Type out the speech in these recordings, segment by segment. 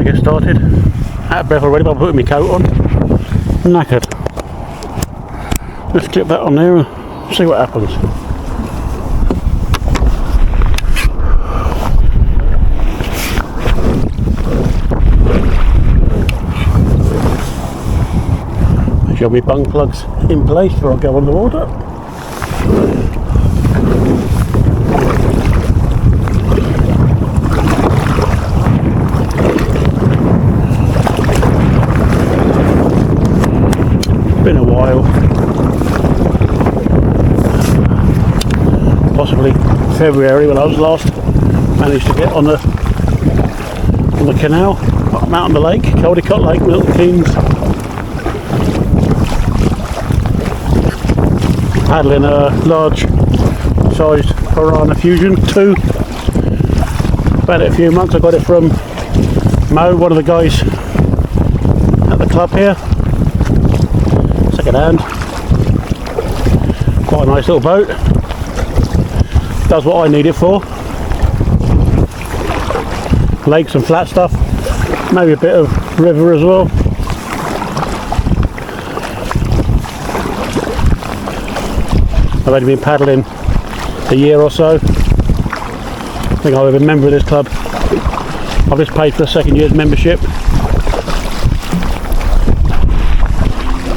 Get started. Out of breath already, but I'm putting my coat on. Knackered. Let's clip that on there and see what happens. Make sure my bung plug's in place before I go on the water. Been a while, possibly February when I was last managed to get on the canal up Mountain the Lake, Caldecotte Lake, Milton Keynes, paddling a large sized Piranha Fusion 2. About it a few months. I got it from Mo, one of the guys at the club here. Second hand, quite a nice little boat, does what I need it for, lakes and flat stuff, maybe a bit of river as well. I've only been paddling a year or so. I think I was a member of this club. I've just paid for a second year's membership.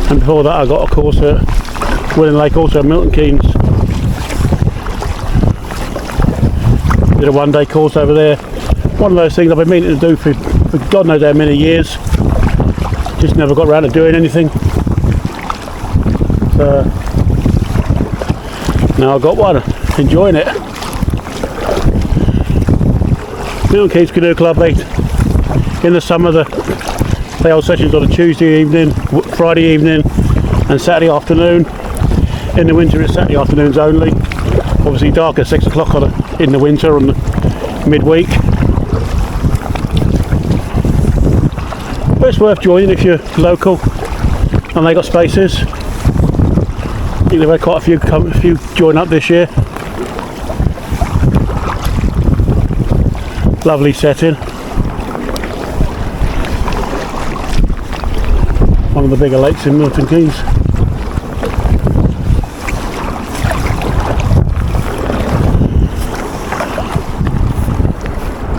And before that I got a course at Willing Lake, also Milton Keynes. Did a one-day course over there. One of those things I've been meaning to do for God knows how many years. Just never got around to doing anything. Now I've got one, enjoying it. Milton Keynes Canoe Club, in the summer they hold sessions on a Tuesday evening, Friday evening and Saturday afternoon. In the winter it's Saturday afternoons only. Obviously dark at 6 o'clock in the winter on the midweek. But it's worth joining if you're local and they got spaces. I think they've had quite a few join up this year. Lovely setting. One of the bigger lakes in Milton Keynes.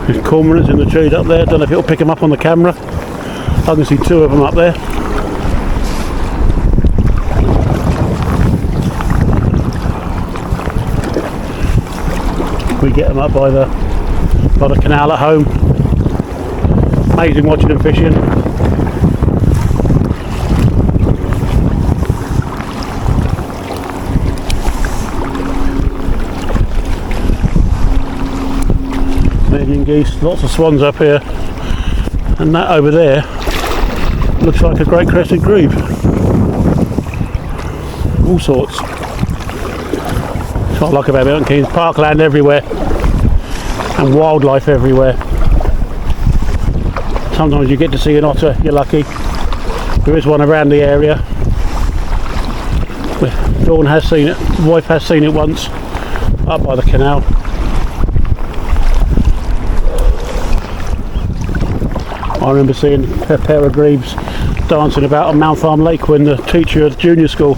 There's cormorants in the trees up there. Don't know if it'll pick them up on the camera. I can see two of them up there. We get them up by the canal at home. Amazing watching them fishing. Geese, lots of swans up here, and that over there looks like a great crested grebe. All sorts. That's what I like about Milton Keynes. Parkland everywhere and wildlife everywhere. Sometimes you get to see an otter, you're lucky. There is one around the area. Dawn has seen it, the wife has seen it once up by the canal. I remember seeing a pair of grebes dancing about on Mount Farm Lake when the teacher at junior school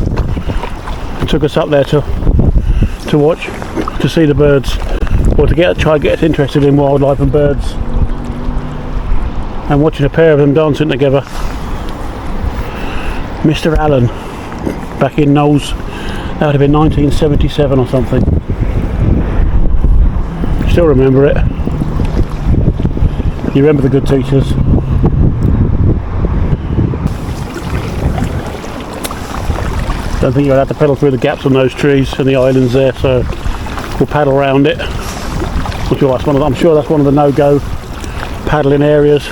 took us up there to watch, to see the birds, or to try and get us interested in wildlife and birds. And watching a pair of them dancing together. Mr. Allen, back in Knowles, that would have been 1977 or something. Still remember it. You remember the good teachers. Don't think you'll have to pedal through the gaps on those trees and the islands there, so we'll paddle around it. I'm sure that's one of the no-go paddling areas.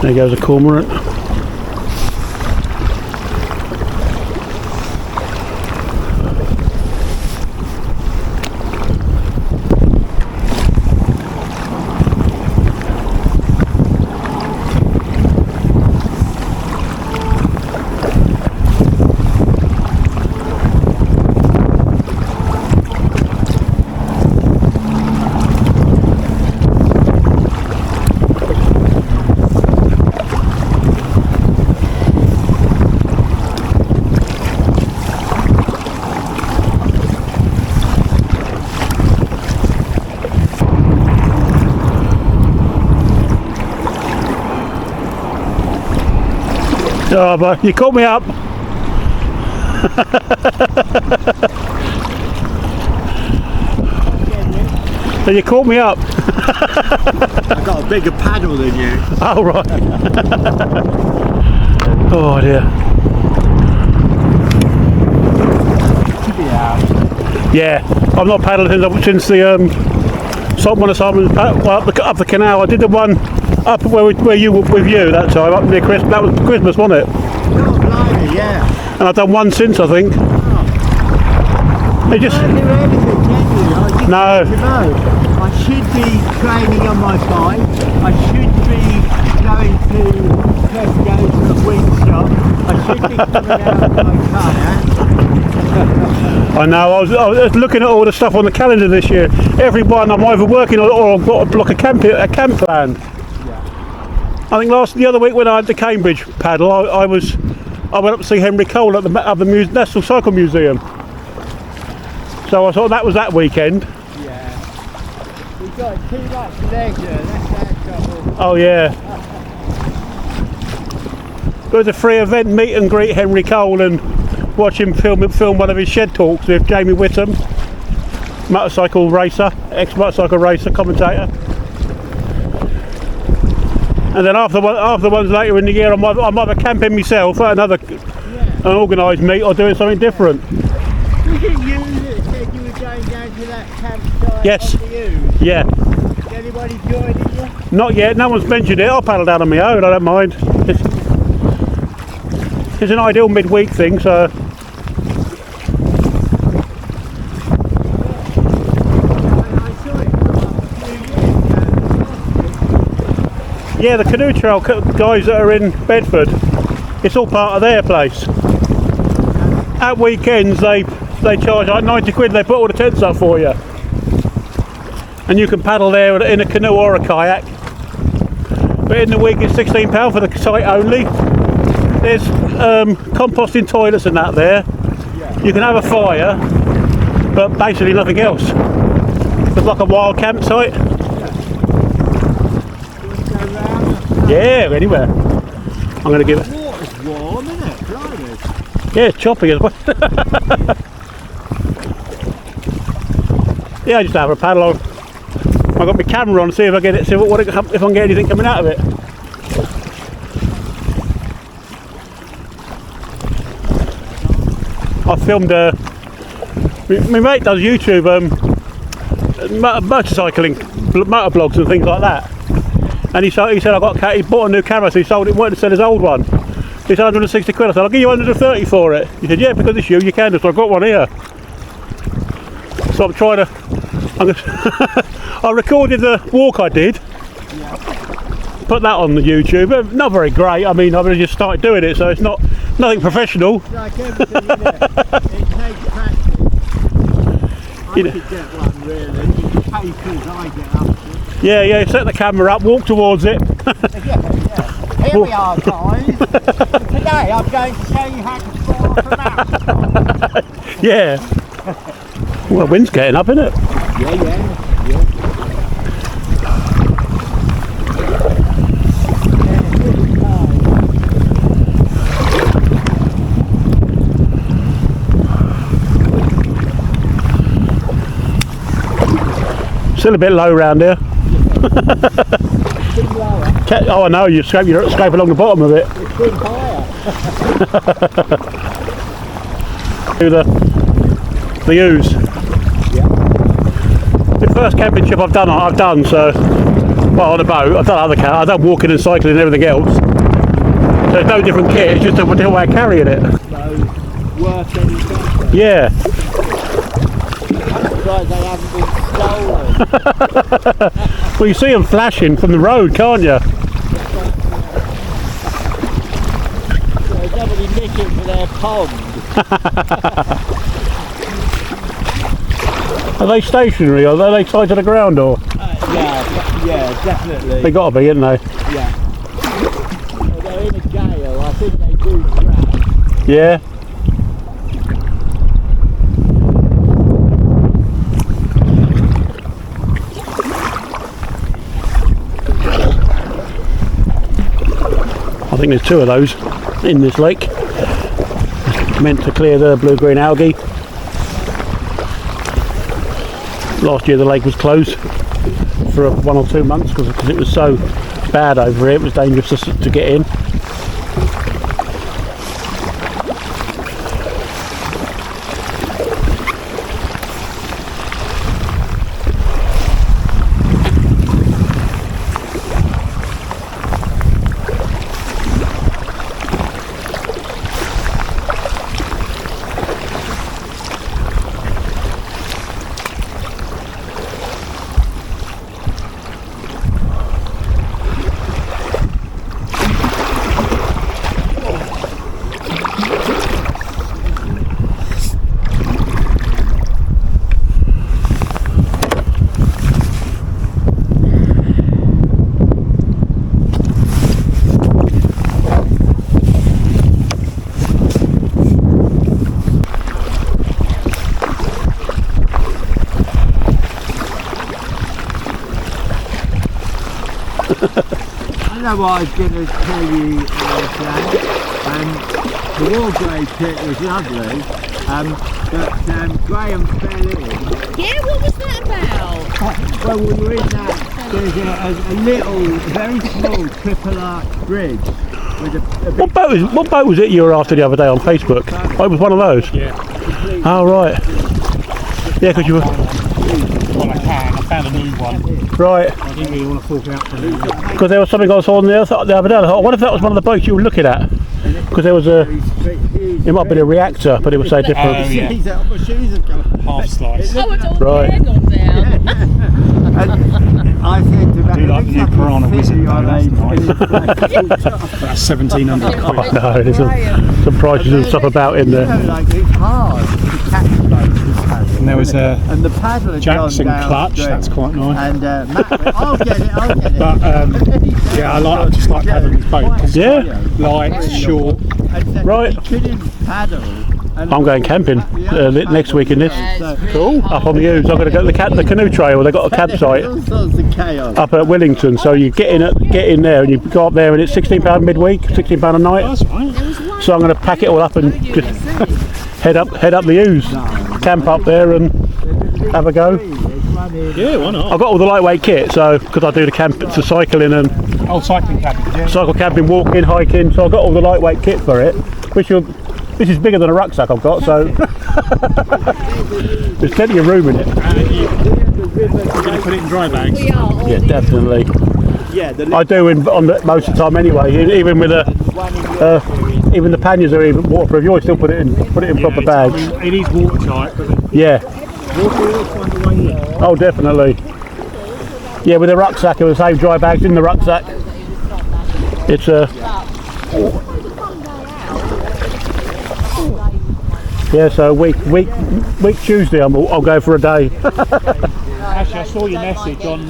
There goes a cormorant. Oh, but you caught me up. So you caught me up. I got a bigger paddle than you. Oh right. Oh dear. Yeah, I've not paddled since the one of Simon's up the canal. I did the one up where you were with you that time, up near Christmas. That was Christmas, wasn't it? Oh, blimey, yeah. And I've done one since, I think. Oh. They just I don't do anything, can you? no. I should be training on my bike. I should be going to Tesco's for a wing shop. I should be coming out of my kayak. I know. I was looking at all the stuff on the calendar this year. Every one I'm either working on or I've got a camp planned. I think the other week when I had the Cambridge paddle, I went up to see Henry Cole at the National Cycle Museum. So I thought that was that weekend. Yeah. We've got too much leisure, that's our trouble. Oh yeah. There was a free event, meet and greet Henry Cole and watch him film one of his shed talks with Jamie Whittam, motorcycle racer, ex-motorcycle racer, commentator. And then after ones later in the year, I'm either camping myself at an organised meet or doing something different. Was it you that said you were going down to that campsite? Yes. On the Ouse? Yeah. Is anybody joining you? Not yet. No one's mentioned it. I'll paddle down on my own. I don't mind. It's an ideal midweek thing, so. Yeah, the canoe trail guys that are in Bedford, it's all part of their place. At weekends they charge like 90 quid, they put all the tents up for you. And you can paddle there in a canoe or a kayak. But in the week it's £16 for the site only. There's composting toilets and that there. You can have a fire, but basically nothing else. It's like a wild campsite. Yeah, anywhere. I'm going to give it. The water's warm, isn't it? Blimey. Yeah, it's choppy as well. Yeah, I just have a paddle on. I've got my camera on to see if I get it, if I can get anything coming out of it. I filmed my mate does YouTube motorcycling, motor blogs and things like that. And he said he bought a new camera, so he sold it, wanted to sell his old one. He said 160 quid. I said I'll give you 130 for it. He said yeah, because it's you can do. So I've got one here. So I'm trying to. I recorded the walk I did. Put that on the YouTube. Not very great. I mean, I've just started doing it, so it's nothing professional. It's like everything, isn't it? It takes practice. I could get one really. The papers I get up to. Yeah, set the camera up, walk towards it. Yeah. Here we are, guys. Today I'm going to show you how to fall off a mountain. Yeah. Well, the wind's getting up, isn't it? Yeah. Still a bit low round here. Oh, I know, you scrape along the bottom of it. It's been higher. Do the ooze. Yeah. The first camping trip I've done, so Well, on a boat, I've done other I done walking and cycling and everything else. So it's no different kit, it's just a different way of carrying it. So, worth any better. Yeah. I'm surprised they haven't been stolen. Well, you see them flashing from the road, can't you? There's nobody nicking for their pond. Are they stationary, or are they tied to the ground, or? Yeah, definitely. They gotta be, haven't they? Yeah. Well, they're in a gale, I think they do crash. Yeah. I think there's 2 of those in this lake. Meant to clear the blue-green algae. Last year the lake was closed for 1 or 2 months because it was so bad over here, it was dangerous to get in. I know what I was going to tell you, Jan. The Wargrave pit was lovely, but Graham fell in. Yeah, what was that about? Well, we were in that, there's a little, very small triple arch bridge with a big What boat was it you were after the other day on Facebook? Oh, it was one of those? Yeah. Oh, right. Yeah, because you were... Well, I found a new one. Right. I didn't really want to fork out for new. Because there was something I saw on the other day. I thought, what if that was one of the boats you were looking at? Because there was it might have been a reactor, but it was so different. Oh, yeah. Half slice. Oh, it's all Right. hair gone down. And I said to Do like the new Piranha Wizard though, that's That's 1,700 Oh, quid. no, there's some prices and stuff about in there. Like it's hard to catch boats. And there was a and the paddle had Jackson gone clutch, downstream. that's quite nice. And Matt went, I'll get it. But yeah, I just like paddling this boat. It's Yeah. light, short. Right. He couldn't paddle. And I'm going camping next week in this. Cool. Up on the Ouse. I'm going to go to the canoe trail. They've got a campsite all sorts of chaos. up at Willington. So you get in there and you go up there and it's £16 midweek, £16 a night. That's right. So I'm going to pack it all up and just head up the Ouse, camp up there and have a go. Yeah, why not? I've got all the lightweight kit, so because I do the cycling and Oh, cycling cabin. Yeah. cycle camping, walking, hiking. So I've got all the lightweight kit for it, this is bigger than a rucksack I've got, so there's plenty of room in it. You're going to put it in dry bags? We are all Yeah, in. definitely. Yeah, I do most of the time anyway. Even with even the panniers are even waterproof. You always still put it in proper bags. It is watertight, but Yeah. water find a way in. Oh, definitely. Yeah, with the rucksack, it was the same dry bags in the rucksack. It's yeah. So week Tuesday, I'll go for a day. Actually, I saw your message on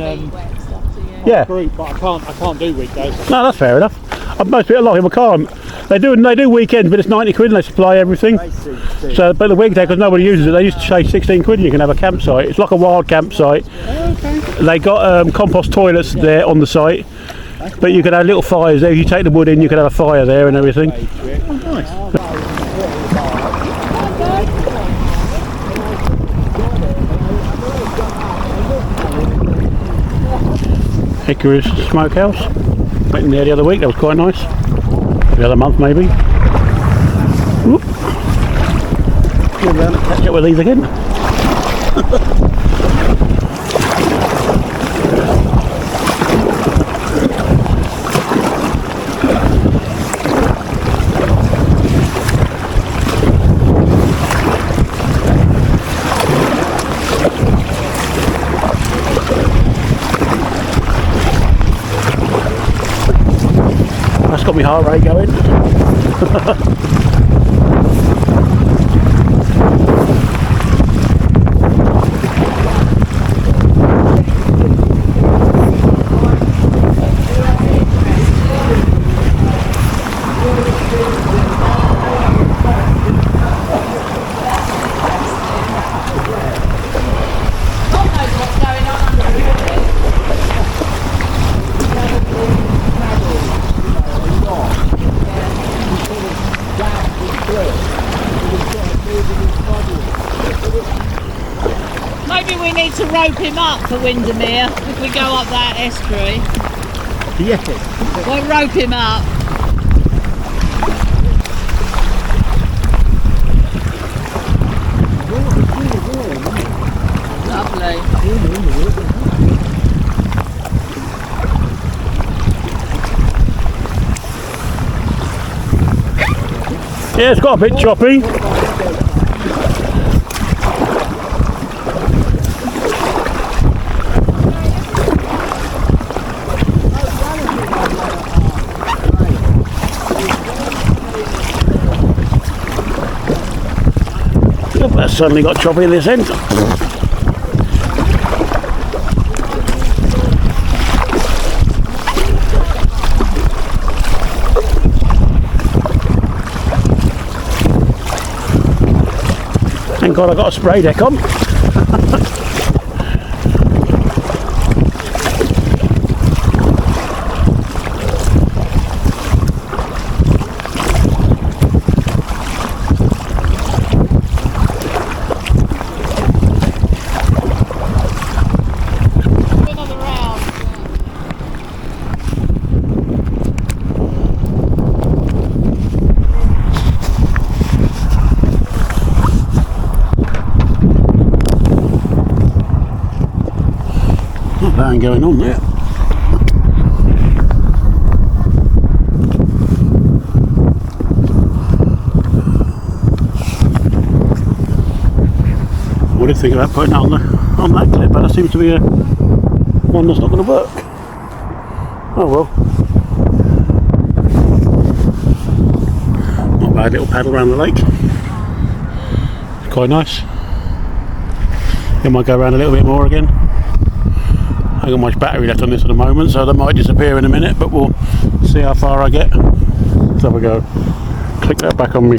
Yeah. group, but I can't do weekdays. No, that's fair enough. Most people, a lot of people can't. They do weekends, but it's 90 quid and they supply everything. So, but the weekday, because nobody uses it, they used to say 16 quid and you can have a campsite. It's like a wild campsite. Okay. They got compost toilets there on the site, but you can have little fires there. If you take the wood in, you can have a fire there and everything. Oh, nice. Icarus Smokehouse. Went in there the other week, that was quite nice. The other month maybe. Whoop. We'll catch up with these again. got my heart rate going. Maybe we need to rope him up for Windermere if we go up that estuary. Yes. We'll rope him up. Lovely. Yeah, it's got a bit choppy. That suddenly got choppy in this end. Thank God I got a spray deck on. Another round. Not bad going on there. What did you think about putting that on that clip? But that seems to be a one that's not going to work. Oh well. Not bad little paddle around the lake. It's quite nice. It might go around a little bit more again. I haven't got much battery left on this at the moment, so that might disappear in a minute, but we'll see how far I get. Let's have a go. Click that back on me.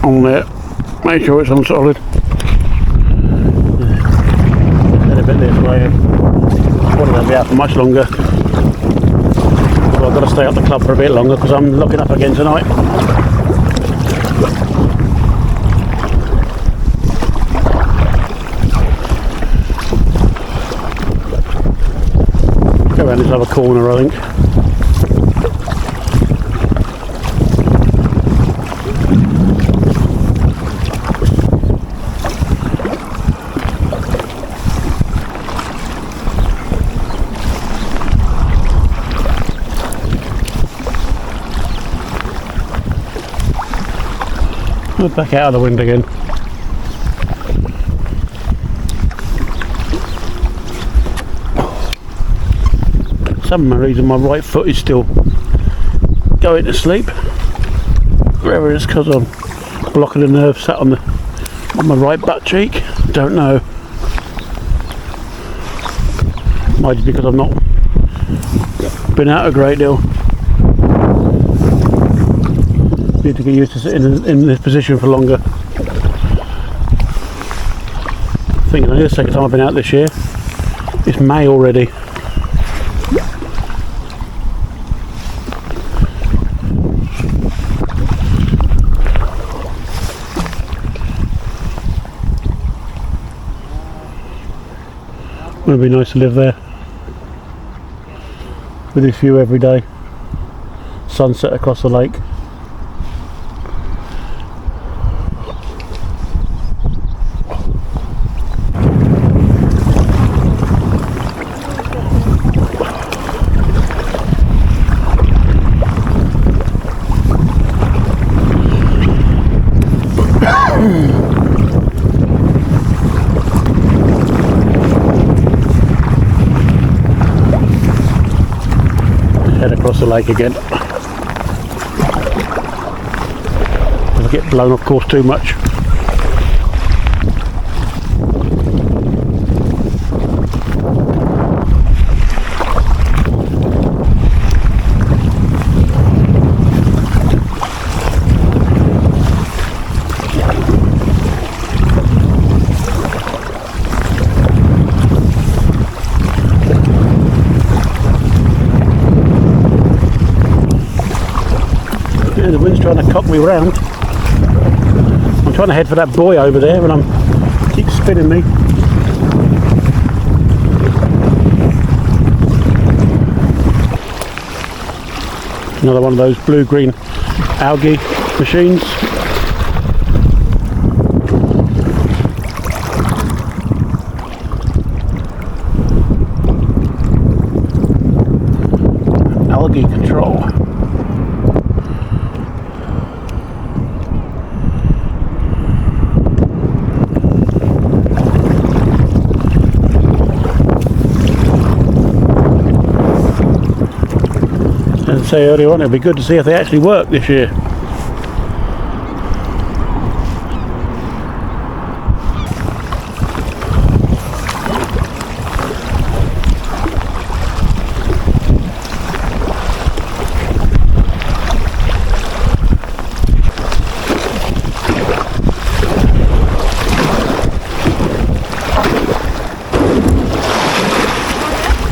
On there. Make sure it's on solid. Head a bit this way. Probably won't be out for much longer. So I've got to stay at the club for a bit longer because I'm looking up again tonight. Go around this other corner, I think. We're back out of the wind again. For some reason my right foot is still going to sleep. Whether it's because I'm blocking the nerve sat on my right butt cheek, don't know. Might be because I've not been out a great deal. Need to get used to sitting in this position for longer. I think it's the second time I've been out this year. It's May already. Would be nice to live there with this view every day. Sunset across the lake. Head across the lake again. If I get blown off course too much. The wind's trying to cock me round. I'm trying to head for that buoy over there, and keeps spinning me. Another one of those blue-green algae machines. Algae control. And say earlier on, it'll be good to see if they actually work this year.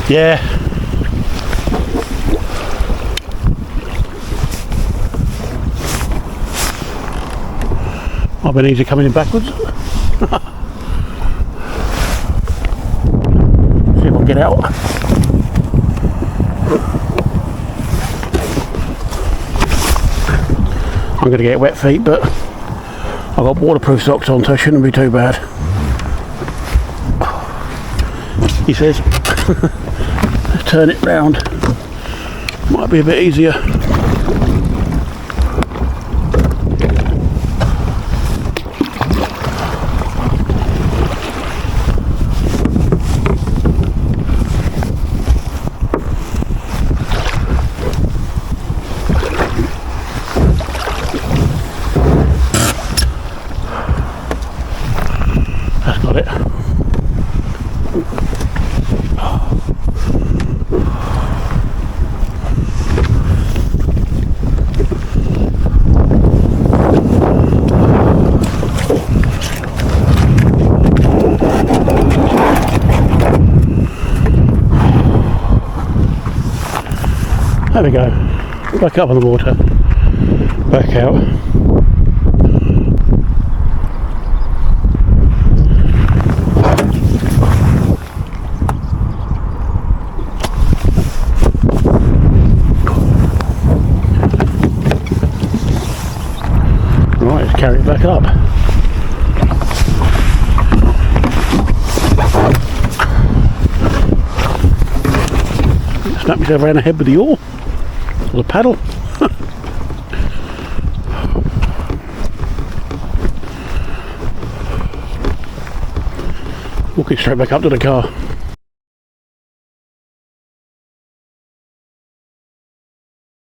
Yeah. I've been easy coming in backwards. See if I can get out. I'm going to get wet feet, but I've got waterproof socks on, so it shouldn't be too bad. He says, turn it round. Might be a bit easier. That's got it. There we go, back up on the water, back out. Right, let's carry it back up. Snap myself around the head with the oar. Or the paddle. Walking straight back up to the car.